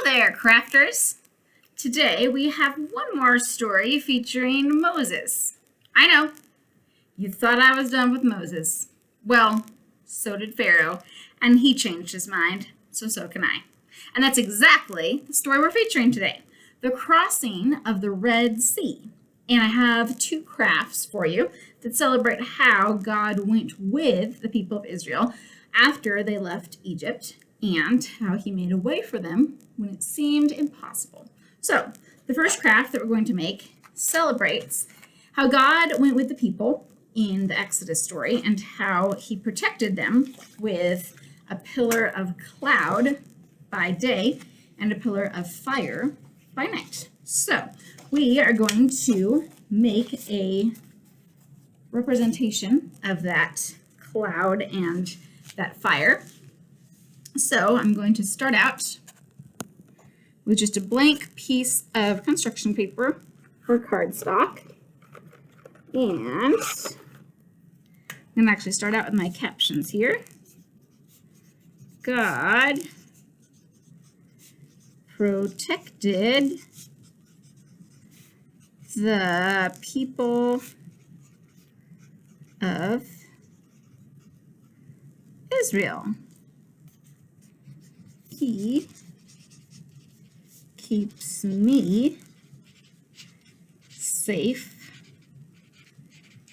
there, crafters! Today we have one more story featuring Moses. I know, you thought I was done with Moses. Well, so did Pharaoh, and he changed his mind, so can I. And that's exactly the story we're featuring today, the crossing of the Red Sea. And I have two crafts for you that celebrate how God went with the people of Israel after they left Egypt and how he made a way for them when it seemed impossible. So the first craft that we're going to make celebrates how God went with the people in the Exodus story and how he protected them with a pillar of cloud by day and a pillar of fire by night. So we are going to make a representation of that cloud and that fire. So I'm going to start out with just a blank piece of construction paper or cardstock. And I'm going to actually start out with my captions here. God protected the people of Israel. He keeps me safe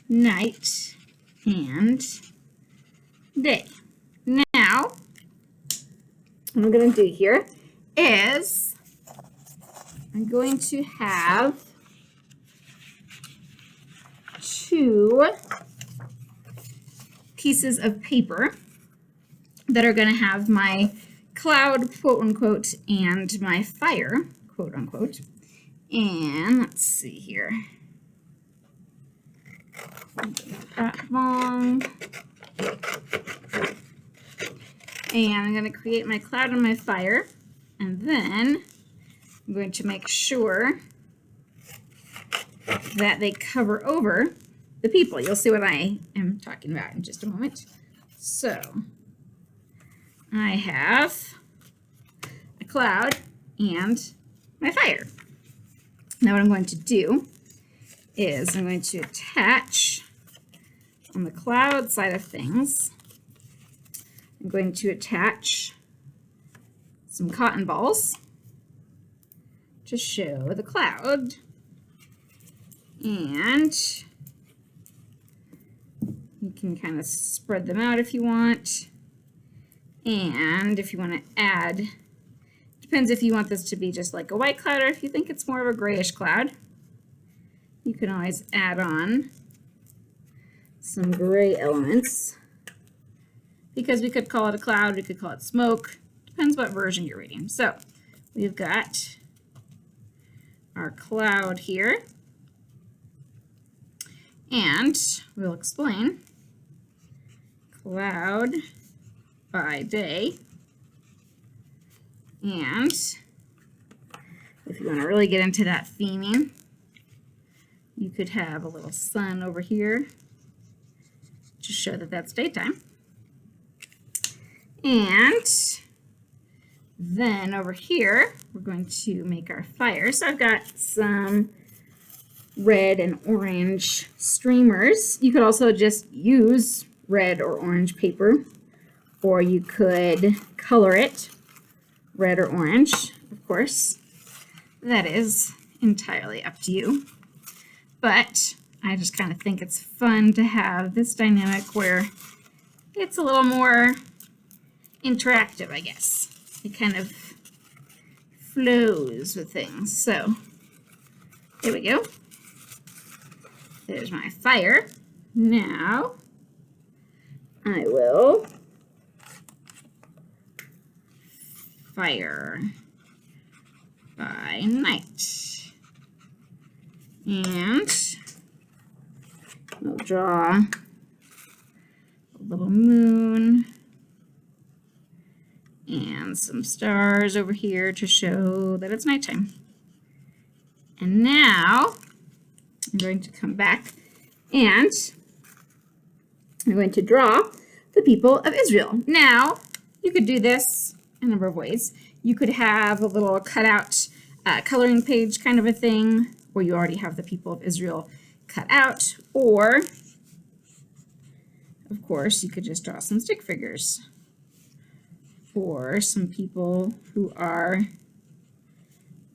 night and day. Now, what I'm going to do here is I'm going to have two pieces of paper that are going to have my cloud, quote unquote, and my fire, quote unquote. And let's see here. That long. And I'm going to create my cloud and my fire. And then I'm going to make sure that they cover over the people. You'll see what I am talking about in just a moment. So I have a cloud and my fire. Now what I'm going to do is I'm going to attach on the cloud side of things, I'm going to attach some cotton balls to show the cloud. And you can kind of spread them out if you want. And if you want to add, depends if you want this to be just like a white cloud or if you think it's more of a grayish cloud. You can always add on some gray elements. Because we could call it a cloud, we could call it smoke. Depends what version you're reading. So we've got our cloud here. And we'll explain cloud by day. And if you want to really get into that theming, you could have a little sun over here to show that that's daytime. And then over here, we're going to make our fire. So I've got some red and orange streamers. You could also just use red or orange paper, or you could color it red or orange, of course. That is entirely up to you. But I just kind of think it's fun to have this dynamic where it's a little more interactive, I guess. It kind of flows with things. So there we go. There's my fire. Now I will fire by night. And we'll draw a little moon and some stars over here to show that it's nighttime. And now I'm going to come back and I'm going to draw the people of Israel. Now, you could do this a number of ways. You could have a little cutout coloring page kind of a thing where you already have the people of Israel cut out, or of course you could just draw some stick figures or some people who are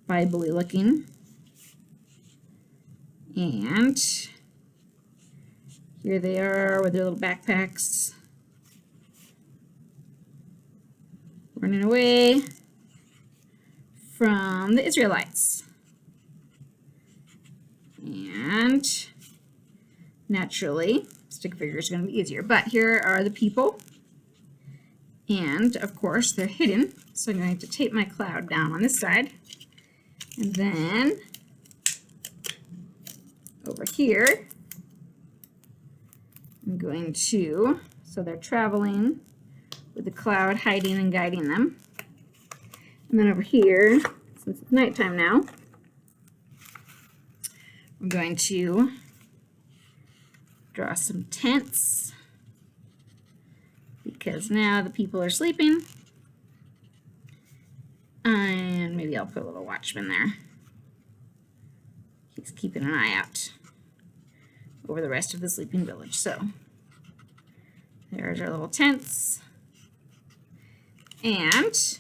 Bible-y looking. And here they are with their little backpacks, running away from the Israelites. And naturally, stick figures are going to be easier. But here are the people. And of course, they're hidden. So I'm going to tape my cloud down on this side. And then over here, I'm going to, so they're traveling with the cloud hiding and guiding them. And then over here, since it's nighttime now, we're going to draw some tents because now the people are sleeping. And maybe I'll put a little watchman there. He's keeping an eye out over the rest of the sleeping village. So there's our little tents. And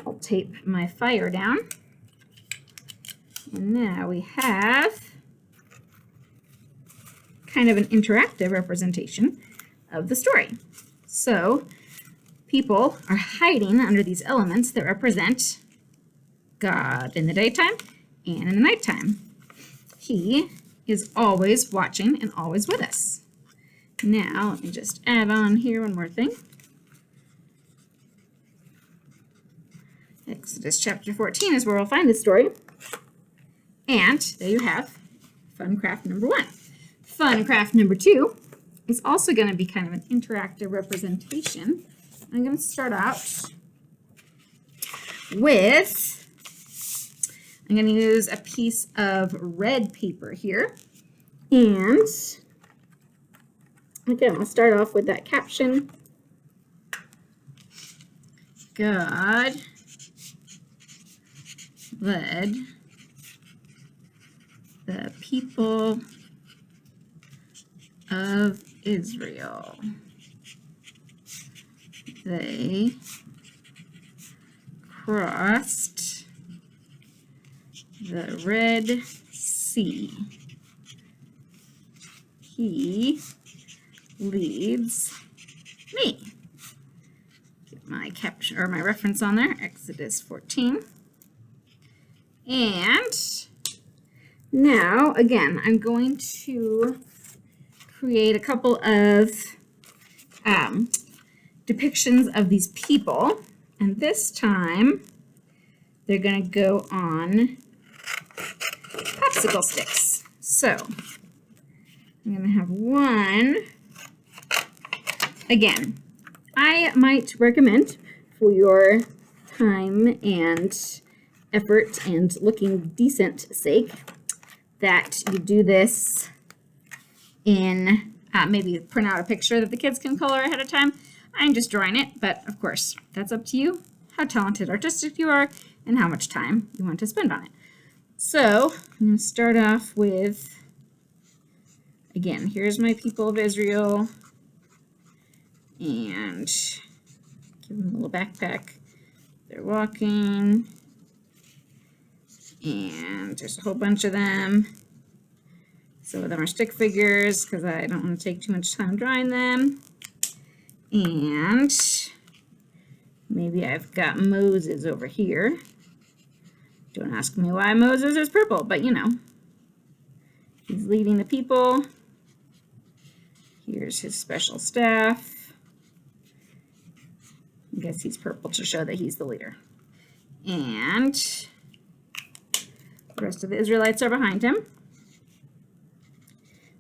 I'll tape my fire down. And now we have kind of an interactive representation of the story. So people are hiding under these elements that represent God in the daytime and in the nighttime. He is always watching and always with us. Now, let me just add on here one more thing. Exodus chapter 14 is where we'll find this story. And there you have fun craft number 1. Fun craft number 2 is also going to be kind of an interactive representation. I'm going to start out with, I'm going to use a piece of red paper here. And again, we'll start off with that caption. God led the people of Israel. They crossed the Red Sea. He leads me. Get my caption or my reference on there, Exodus 14. And now, again, I'm going to create a couple of depictions of these people, and this time they're going to go on popsicle sticks. So I'm going to have one. Again, I might recommend for your time and effort and looking decent sake that you do this in maybe print out a picture that the kids can color ahead of time. I'm just drawing it, but of course, that's up to you, how talented artistic you are, and how much time you want to spend on it. So I'm going to start off with, again, here's my people of Israel, and give them a little backpack. They're walking, and there's a whole bunch of them. Some of them are stick figures because I don't want to take too much time drawing them. And maybe I've got Moses over here. Don't ask me why Moses is purple, but you know. He's leading the people. Here's his special staff. I guess he's purple to show that he's the leader. And the rest of the Israelites are behind him.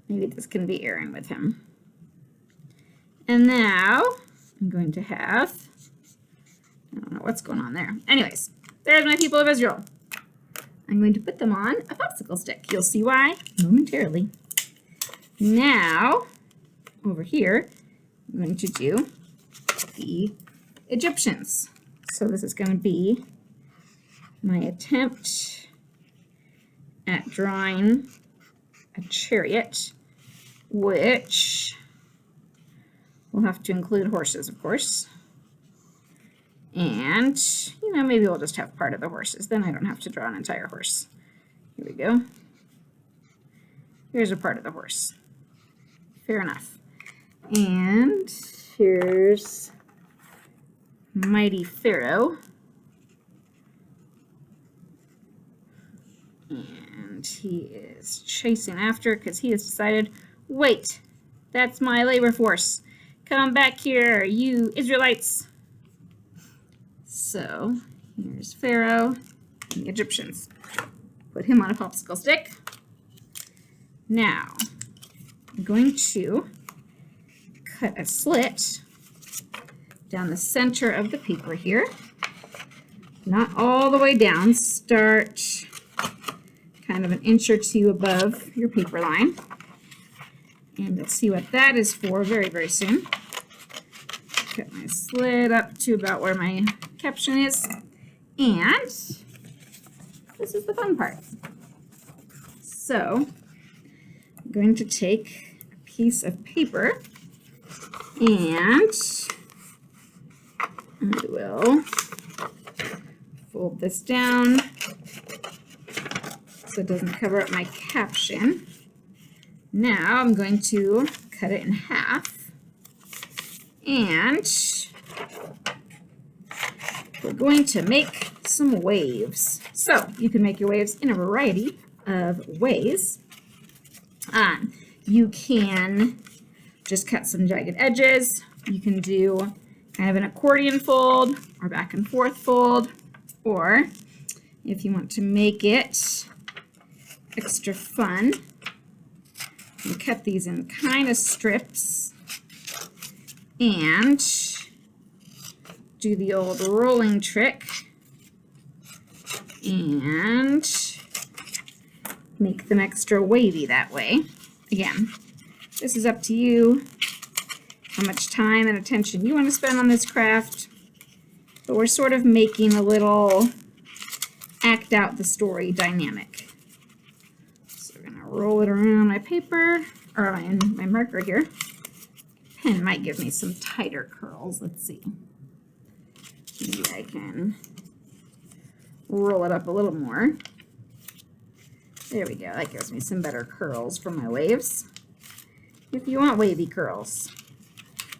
Maybe this can be Aaron with him. And now I'm going to have, I don't know what's going on there. Anyways, there's my people of Israel. I'm going to put them on a popsicle stick. You'll see why momentarily. Now, over here, I'm going to do the Egyptians. So this is going to be my attempt at drawing a chariot, which will have to include horses, of course. And, maybe we'll just have part of the horses. Then I don't have to draw an entire horse. Here we go. Here's a part of the horse. Fair enough. And here's mighty Pharaoh. And he is chasing after because he has decided, wait, that's my labor force. Come back here, you Israelites. So here's Pharaoh and the Egyptians. Put him on a popsicle stick. Now I'm going to cut a slit down the center of the paper here. Not all the way down. Start kind of an inch or two above your paper line. And you'll see what that is for very, very soon. Cut my slit up to about where my caption is. And this is the fun part. So I'm going to take a piece of paper and I will fold this down so it doesn't cover up my caption. Now I'm going to cut it in half, and we're going to make some waves. So you can make your waves in a variety of ways. You can just cut some jagged edges. You can do kind of an accordion fold or back and forth fold, or if you want to make it extra fun, you cut these in kind of strips and do the old rolling trick and make them extra wavy that way. Again, this is up to you, how much time and attention you want to spend on this craft, but we're sort of making a little act out the story dynamic. So we're going to roll it around my paper, or my marker here. Pen might give me some tighter curls. Let's see. Maybe I can roll it up a little more. There we go. That gives me some better curls for my waves. If you want wavy curls,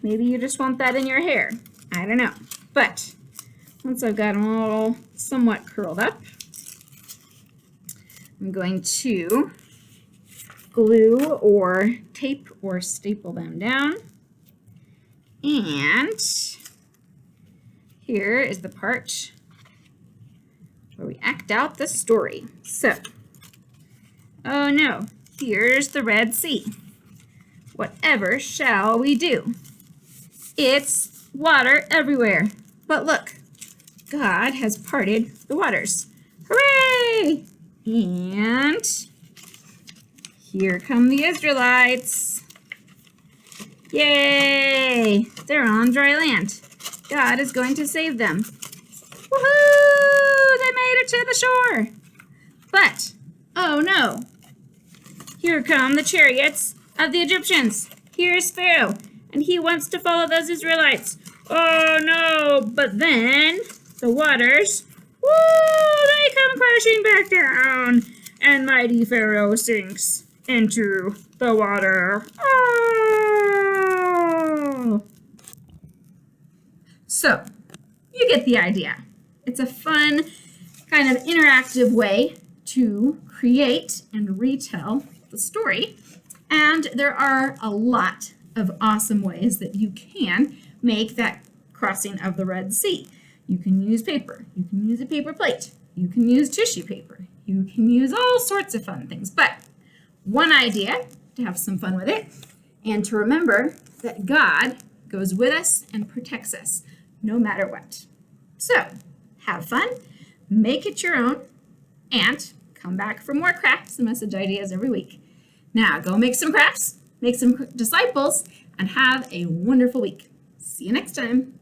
maybe you just want that in your hair. I don't know. But once I've got them all somewhat curled up, I'm going to glue or tape or staple them down. And here is the part where we act out the story. So, oh no, here's the Red Sea. Whatever shall we do? It's water everywhere. But look, God has parted the waters. Hooray! And here come the Israelites. Yay! They're on dry land. God is going to save them. Woohoo! They made it to the shore. But, oh no. Here come the chariots of the Egyptians. Here's Pharaoh, and he wants to follow those Israelites. Oh no! But then the waters, woo! They come crashing back down, and mighty Pharaoh sinks into the water. Oh! So, you get the idea. It's a fun, kind of interactive way to create and retell the story. And there are a lot of awesome ways that you can make that crossing of the Red Sea. You can use paper. You can use a paper plate. You can use tissue paper. You can use all sorts of fun things. But one idea to have some fun with it and to remember that God goes with us and protects us no matter what. So have fun, make it your own, and come back for more crafts and message ideas every week. Now go make some crafts, make some disciples, and have a wonderful week. See you next time.